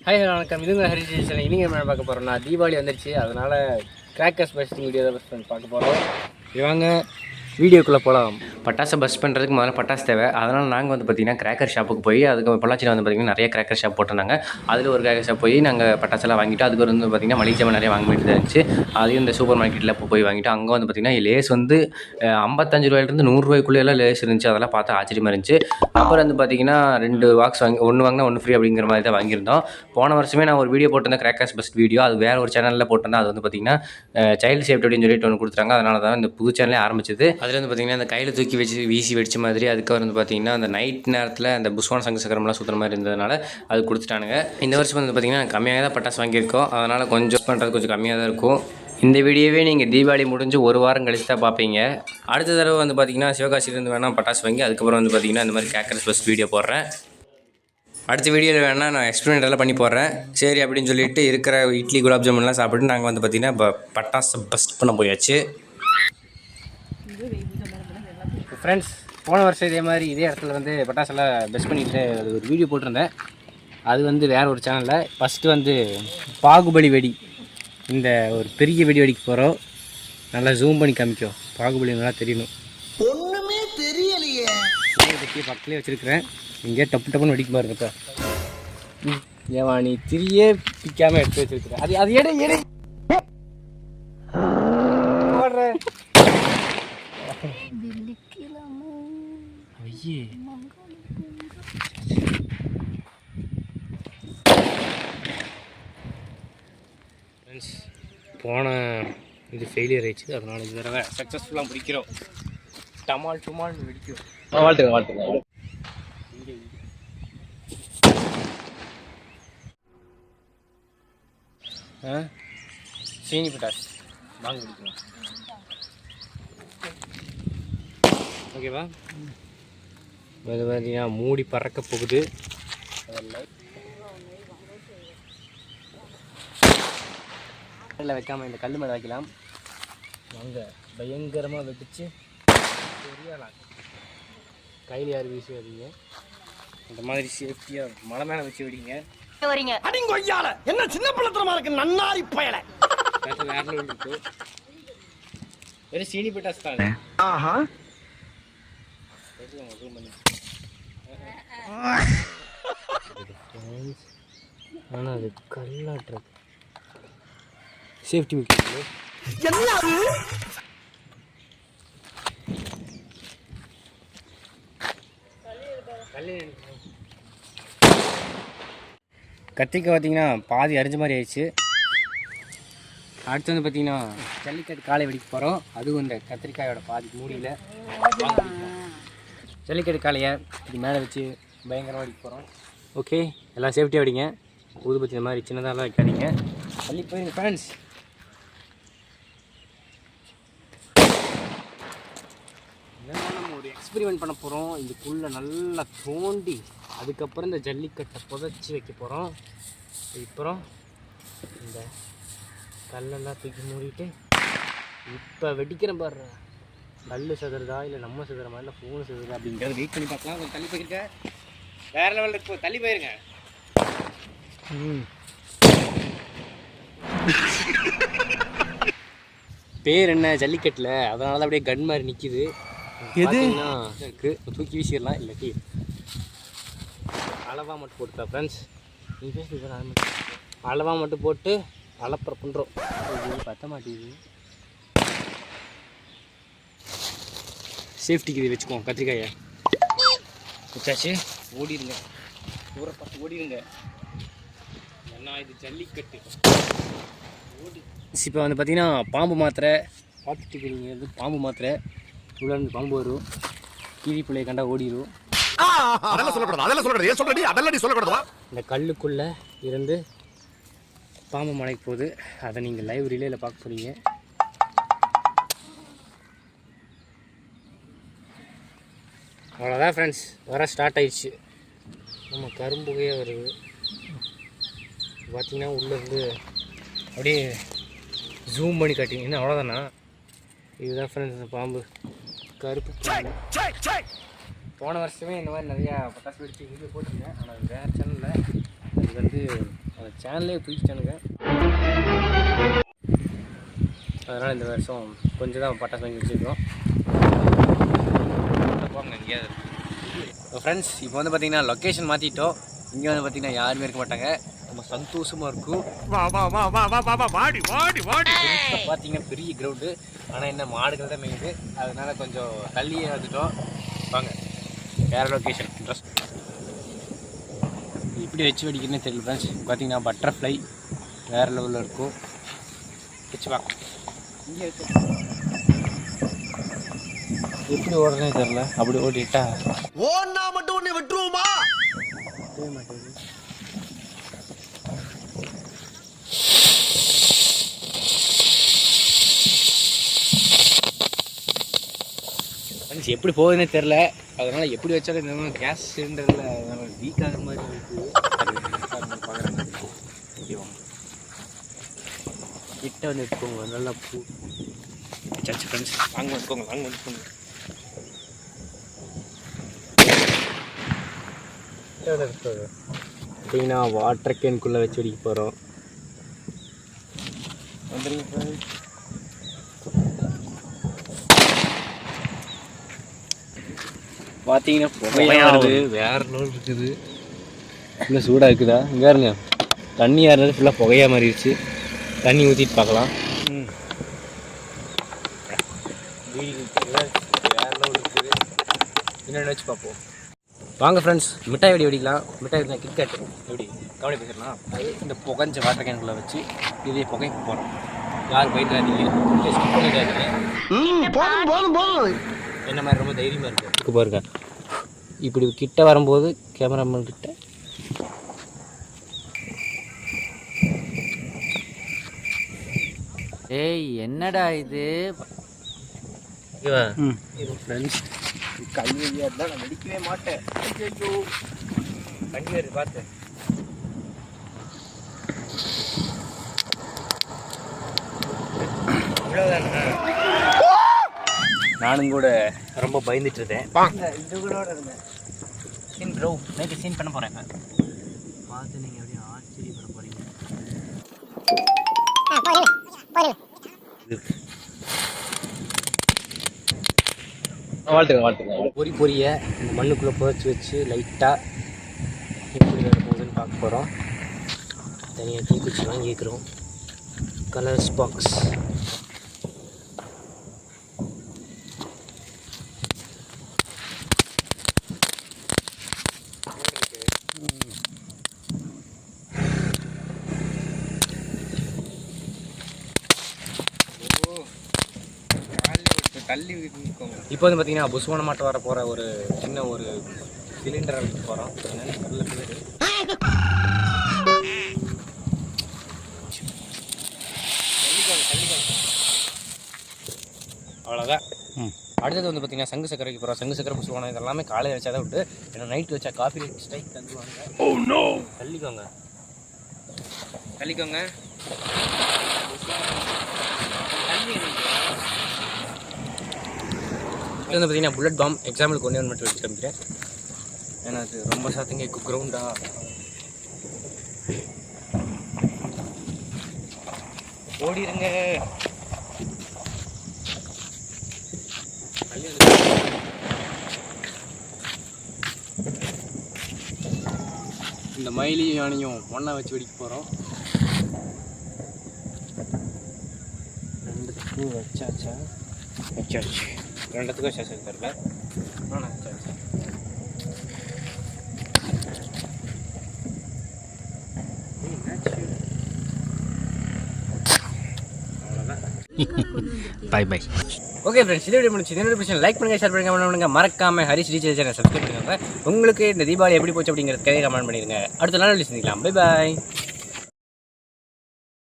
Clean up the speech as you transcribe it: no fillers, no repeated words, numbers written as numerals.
Hi hello வணக்கம். இதுங்க Hariji channel. இன்றைக்கி நம்ம பார்க்க போகிறோம்னா தீபாவளி வந்துடுச்சு, அதனால் கிராக்கர்ஸ் பஸ்டிங் வீடியோ தான் பார்க்க போகிறோம். இவங்க வீடியோக்குள்ளே போகலாம். பட்டாசு பஸ் பண்ணுறதுக்கு முதல்ல பட்டாசு தேவை. அதனால் நாங்கள் வந்து பார்த்திங்கன்னா கிராக்கர் ஷாப்புக்கு போய் அதுக்கு பொள்ளாச்சியில் வந்து பார்த்திங்கன்னா நிறைய கிராக்கர் ஷாப் போட்டிருந்தாங்க. அதில் ஒரு கிராக்கர் ஷாப் போய் நாங்கள் பட்டாசெல்லாம் வாங்கிட்டு அதுக்கு வந்து பார்த்திங்கன்னா மளிகை ஜாமான் நிறைய வாங்க வேண்டியதாக இருந்துச்சு. அதையும் இந்த சூப்பர் மார்க்கெட்டில் போய் வாங்கிட்டு அங்கே வந்து பார்த்திங்கன்னா லேஸ் வந்து 55 ரூபாயிலிருந்து 100 ரூபாய்க்குள்ளேயெல்லாம் லேஸ் இருந்துச்சு. அதெல்லாம் பார்த்து ஆச்சரியமாக இருந்துச்சு. அப்புறம் வந்து பார்த்திங்கன்னா 2 பாக்ஸ் வாங்கி ஒன்று வாங்கினா ஒன்று ஃப்ரீ அப்படிங்கிற மாதிரி தான் வாங்கியிருந்தோம். போன வருஷமே நான் ஒரு வீடியோ போட்டிருந்தேன், கிராக்கர்ஸ் பஸ்ட் வீடியோ. அது வேறு ஒரு சேனலில் போட்டிருந்தேன். அது வந்து பார்த்திங்கன்னா சைல்டு சேஃப்டி அப்படின்னு சொல்லிட்டு ஒன்று கொடுத்துறாங்க. அதனால தான் இந்த புது சேனலே ஆரம்பிச்சது. அதில் வந்து பார்த்திங்கன்னா அந்த கையில் தூக்கி வச்சு வீசி வெடிச்ச மாதிரி, அதுக்கப்புறம் வந்து பார்த்திங்கன்னா அந்த நைட் நேரத்தில் அந்த புஷ்வான சங்கு சக்கரம்லாம் சுற்றுற மாதிரி இருந்ததுனால அது கொடுத்துட்டானுங்க. இந்த வருஷம் வந்து பார்த்திங்கன்னா கம்மியாக தான் பட்டாசு வாங்கியிருக்கோம். அதனால் கொஞ்சம் பண்ணுறது கொஞ்சம் கம்மியாக தான் இருக்கும். இந்த வீடியோவே நீங்கள் தீபாவளி முடிஞ்சு ஒரு வாரம் கழிச்சு தான் பார்ப்பீங்க. அடுத்த தடவை வந்து பார்த்திங்கன்னா சிவகாசியிலேருந்து வேணால் பட்டாசு வாங்கி அதுக்கப்புறம் வந்து பார்த்திங்கன்னா இந்த மாதிரி கிராக்கர்ஸ் பஸ் வீடியோ போடுறேன். அடுத்த வீடியோவில் வேணால் நான் எக்ஸ்பெரிமெண்ட் பண்ணி போடுறேன். சரி அப்படின்னு சொல்லிட்டு இருக்கிற இட்லி குலாப் ஜாமுன்லாம் சாப்பிட்டு நாங்கள் வந்து பார்த்திங்கன்னா பட்டாசு பஸ்ட் பண்ண போயாச்சு. ஃப்ரெண்ட்ஸ், போன வருஷம் இதே இடத்துல வந்து பட்டாசெல்லாம் பெஸ்ட் பண்ணிட்டு ஒரு வீடியோ போட்டிருந்தேன். அது வந்து வேறு ஒரு சேனலில். ஃபஸ்ட்டு வந்து பாகுபலி வெடி, இந்த ஒரு பெரிய வெடி வெடிக்க போகிறோம். நல்லா ஜூம் பண்ணி காமிக்கும். பாகுபலி நல்லா தெரியணும். ஒன்றுமே தெரியலையே. பக்கத்துலேயே வச்சுருக்கிறேன். இங்கே டப்புன்னு வெடிக்க மாதிரி இருக்கா. ஏவா நீ திரியே பிக்காமல் எடுத்து வச்சுருக்கிறேன். அது எடை போடுற ஐயே. ஃப்ரெண்ட்ஸ், போன இது ஃபெயிலியர் ஆயிடுச்சு. அதனால் இது தடவை சக்ஸஸ்ஃபுல்லாக முடிக்கிறோம். டமால் வெடிக்கும். வாழ்த்துங்க. சீனி பட்டாசு வாங்க பிடிக்கணும். ஓகேவா? அது பார்த்தீங்கன்னா மூடி பறக்க போகுது. அதில் வைக்காமல் இந்த கல் மேலே வைக்கலாம். வாங்க பயங்கரமாக வெடிச்சு தெரியலாம். கையில் யார் வீசி வரீங்க? இந்த மாதிரி சேஃப்டியாக மலை மேலே வச்சு வெடிங்க. என்ன சின்ன பிள்ளைத்தனமா இருக்கு நன்னாரி பயல. வேற இருக்கு. வெறும் சீனி பட்டாசு தான். ஆனால் அது கல்லாட்டுறது சேஃப்டி முக்கியம். கத்திரிக்காய் பார்த்தீங்கன்னா பாதி அரிஞ்ச மாதிரி ஆயிடுச்சு. அடுத்து வந்து பார்த்தீங்கன்னா ஜல்லிக்கட்டு காளை வெடிக்க போகிறோம். அதுவும் இந்த கத்திரிக்காயோட பாதி மூடியில் ஜல்லிக்கட்டு காளையை இது மேலே வச்சு பயங்கரமாக வெடிக்க போகிறோம். ஓகே, எல்லாம் சேஃப்டியாக வெடிங்க. ஊதுபத்தி இந்த மாதிரி சின்னதாலாம் வைக்காதீங்க. தள்ளி போயிருங்க ஃப்ரெண்ட்ஸ். நம்ம ஒரு எக்ஸ்பெரிமெண்ட் பண்ண போகிறோம். இதுக்குள்ளே நல்லா தோண்டி அதுக்கப்புறம் இந்த ஜல்லிக்கட்டை புதைச்சி வைக்க போகிறோம். அப்புறம் இந்த கல்லெல்லாம் தூக்கி மூடிட்டு இப்போ வெடிக்கிறேன் பாரு. கல் செதுறதா இல்லை நம்ம செதுற மாதிரி இல்லை ஃபோன் செதுறதா அப்படிங்கிறத வெயிட் பண்ணி பார்க்கலாம். கொஞ்சம் தள்ளி போயிருக்க. வேறு லெவலில் இப்போ தள்ளி போயிருங்க. பேர் என்ன ஜல்லிக்கட்டில், அதனால தான் அப்படியே கன் மாதிரி நிற்கிது. எதுனா இருக்குது, தூக்கி வீசிடலாம். இல்லாட்டி அளவாக மட்டும் போட்டுக்கா ஃப்ரெண்ட்ஸ். நீ பேசுறது அளவாக மட்டும் போட்டு அளப்புற பண்ணுறோம். பற்ற மாட்டேங்குது. சேஃப்டிக்கு இது வச்சுக்குவோம். கத்திரிக்காயை வச்சாச்சு. ஓடிடுங்க, ஊரை பார்த்து ஓடிடுங்க. ஏன்னா இது ஜல்லிக்கட்டு. இப்போ வந்து பார்த்தீங்கன்னா பாம்பு மாத்திரை பார்த்துட்டு இருக்கிறீங்க. பாம்பு மாத்திரை உள்ளேருந்து பாம்பு வரும். டிவி பிள்ளையை கண்டா ஓடிடும். இந்த கல்லுக்குள்ளே இருந்து பாம்பு மலைக்கு போகுது. அதை நீங்கள் லைவ் ரிலேயில் பார்க்க போகிறீங்க. அவ்வளோதான் ஃப்ரெண்ட்ஸ், வர ஸ்டார்ட் ஆயிடுச்சு. நம்ம கரும்புகையே வருது பார்த்தீங்கன்னா. உள்ளேருந்து அப்படியே ஜூம் பண்ணி காட்டிங்கன்னா அவ்வளோதானா. இதுதான் ஃப்ரெண்ட்ஸ் பாம்பு. கருப்பு போன வருஷமே இந்த மாதிரி நிறையா பட்டாசு வெடிச்சு வீடியோ போட்டிருந்தேன். ஆனால் வேறு சேனலில் அது வந்து அந்த சேனலே தூக்கிட்டானுங்க. அதனால் இந்த வருஷம் கொஞ்சம் தான் பட்டாசு வாங்கி வச்சுருக்கோம். ஃப்ரெண்ட்ஸ் இப்போ வந்து பார்த்திங்கன்னா லொக்கேஷன் மாற்றிட்டோம். இங்கே வந்து பார்த்திங்கன்னா யாருமே இருக்க மாட்டாங்க. ரொம்ப சந்தோஷமாக இருக்கும். பார்த்தீங்கன்னா பெரிய கிரவுண்டு, ஆனால் என்ன மாடுகள் தான் மேயுது. அதனால் கொஞ்சம் தள்ளியே வந்துட்டோம். வாங்க வேறு லொக்கேஷன் இன்ட்ரெஸ்ட் எப்படி வச்சு வெடிக்கிறதுனே தெரியல ஃப்ரெண்ட்ஸ். பார்த்தீங்கன்னா பட்டர்ஃப்ளை வேறு லெவலில் இருக்கும். வச்சு பார்க்கலாம். இங்கே இருக்கு எப்படி ஓடுறதுனே தெரில. அப்படி ஓடிட்டா ஓன்னா மட்டும் உன்னை விட்டுருவோமா? எப்படி போகுதுன்னே தெரில. அதனால் எப்படி வச்சாலும் இந்த கேஸ் சிலிண்டரில் லீக் ஆகிற மாதிரி இருக்குது. பார்க்குறாங்க கிட்ட வந்து எடுத்துக்கோங்க. நல்லா பூ வச்சாச்சு ஃப்ரெண்ட்ஸ். வாங்க வந்துக்கோங்க, வாங்க வந்துக்கோங்க. பார்த்தீங்கன்னா வாட்டர் கேனுக்குள்ளே வச்சு வெடிக்க போகிறோம். வந்துடுங்க ஃப்ரெண்ட்ஸ். பார்த்தீங்கன்னா புகையானது வேறு லெவல் இருக்குது. இன்னும் சூடாக இருக்குதா? இங்கே இருங்க, தண்ணி ஏறினது ஃபுல்லாக புகையாக மாறிடுச்சு. தண்ணி ஊற்றிட்டு பார்க்கலாம். வேறு லெவல் இருக்குது. இன்னொன்று வச்சு பார்ப்போம். வாங்க ஃப்ரெண்ட்ஸ், மிட்டாய் வெடி வெடிக்கலாம். மிட்டாய் வெடினா கிரிக்கெட் எப்படி கவலை பேசிடலாம். இந்த புகஞ்ச வாட்டர் கேனுக்குள்ளே வச்சு இதே புகைக்கு போகிறோம். யாரும் போயிடாதீங்க, என்ன மாதிரி ரொம்ப தைரியமாக இருக்குது பாருங்க. இப்படி கிட்ட வரும்போது கேமராமேன் கிட்ட ஏய் என்னடா இது? ஃப்ரெண்ட்ஸ் கல்வியாக இருந்தால் நான் வெடிக்கவே மாட்டேன். ஐயோ கண்ணி வருது பார்த்து. நானும் கூட ரொம்ப பயந்துட்டு இருந்தேன். இது கூட இருந்தேன். சீன் ப்ரோ நைட்டு சீன் பண்ண போகிறேன். பார்த்து நீங்கள் அப்படியே ஆச்சரியப்பட போகிறீங்க. வாழ்த்துங்க. பொரிய இந்த மண்ணுக்குள்ளே புதைச்சி வச்சு லைட்டாக எப்படி வேறு போகுதுன்னு பார்க்க போகிறோம். தனியாக தீக்குச்சி வாங்கிக்கிறோம். கலர்ஸ் பாக்ஸ் தள்ளி இருக்கோங்க. இப்போ வந்து பார்த்தீங்கன்னா புஸ்வான மாட்ட வர போகிற ஒரு சின்ன ஒரு சிலிண்டர் எடுத்து போகிறோம். நல்ல பேர் அவ்வளோதான். அடுத்தது வந்து பார்த்தீங்கன்னா சங்கு சக்கரைக்கு போகிறோம். சங்கு சக்கரை புஸ்வானம் இதெல்லாமே காலையில் வச்சா தான் விட்டு, ஏன்னா நைட்டு வச்சா காஃபி ஸ்ட்ரைக் தந்துடுவாங்க. தள்ளிக்கோங்க. இது வந்து பார்த்தீங்கன்னா புல்லட் பாம். எக்ஸாம்பிளுக்கு ஒன்று மட்டும் வச்சு காமிக்கிறேன். ஏன்னா அது ரொம்ப சாத்திங்க கிரவுண்டா. ஓடிடுங்க. இந்த மயிலையும் யானையும் ஒன்றா வச்சு வெடிக்க போகிறோம். ரெண்டுத்துக்கு வச்சாச்சு. ரெண்டுத்துக்கும் வச்சாச்சு தெரியல. வச்சாச்சு. பாய் பாய். ஓகே ஃப்ரெண்ட்ஸ், இந்த வீடியோ முடிச்சு. இந்த வீடியோ லைக் பண்ணுங்கள், ஷேர் பண்ணுங்க, மறக்காம ஹரிஷ் டீச்சர் சேனல் சப்ஸ்கிரைப் பண்ணுங்க. உங்களுக்கு இந்த தீபாவளி எப்படி போச்சு அப்படிங்கிறதுக்காக கமெண்ட் பண்ணிடுங்க. அடுத்த நாள் சந்திக்கலாம். Bye bye.